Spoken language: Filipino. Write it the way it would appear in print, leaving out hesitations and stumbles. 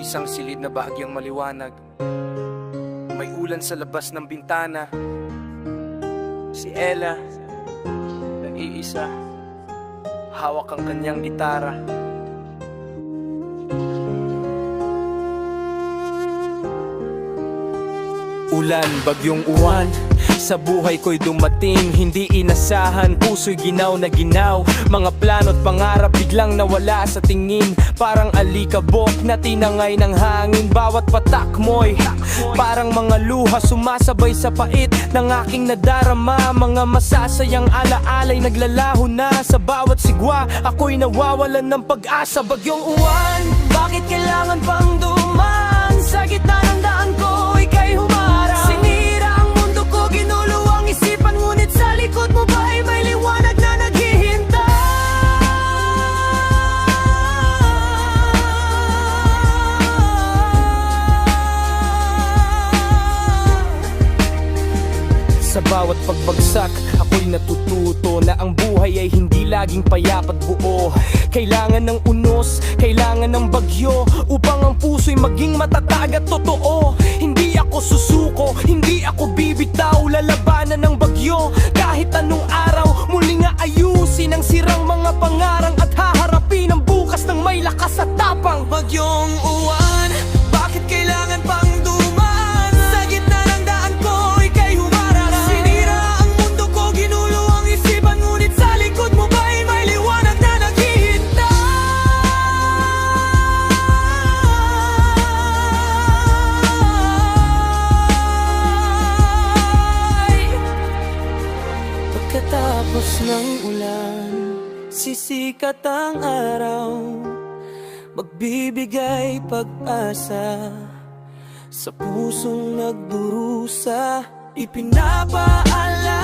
Isang silid na bahagyang maliwanag, may ulan sa labas ng bintana. Si Ella, nag-iisa, hawak ang kanyang gitara. Ulan, bagyong uwan, sa buhay ko'y dumating, hindi inasahan, puso'y ginaw na ginaw. Mga plano't pangarap biglang nawala sa tingin, parang alikabok na tinangay ng hangin. Bawat patak mo'y parang mga luha, sumasabay sa pait ng aking nadarama. Mga masasayang alaalay naglalaho na sa bawat sigwa, ako'y nawawalan ng pag-asa. Bagyong uwan, bakit kailangan pang duman? Sa gitna ng daan ko, ika'y humarang. Sinira ang mundo ko, ginulo ang isipan, ngunit sa likod mo ba ay may liwanag na naghihintay? Sa bawat pagbagsak, ako'y natututo na ang buhay ay hindi laging payap at buo. Kailangan ng unos, kailangan ng bagyo, upang ang puso'y maging matatag at totoo. Hindi ako susuko, hindi ako bibitaw, lalabanan ng bagyo. Kahit anong araw, muling aayusin ang sirang mga pangarang, at haharapin ang bukas ng may lakas at tapang. Bagyong uwan, bakit kailangan pang duman? Sa gitna ng daan ko, ika'y humarang. Sinira ang mundo ko, ginulo ang isipan, ngunit sa likod mo ba ay may liwanag na naghihintay? Pagkatapos ng ulan, sisikat ang araw, magbibigay pag-asa sa pusong nagdurusa. Ipinapaalala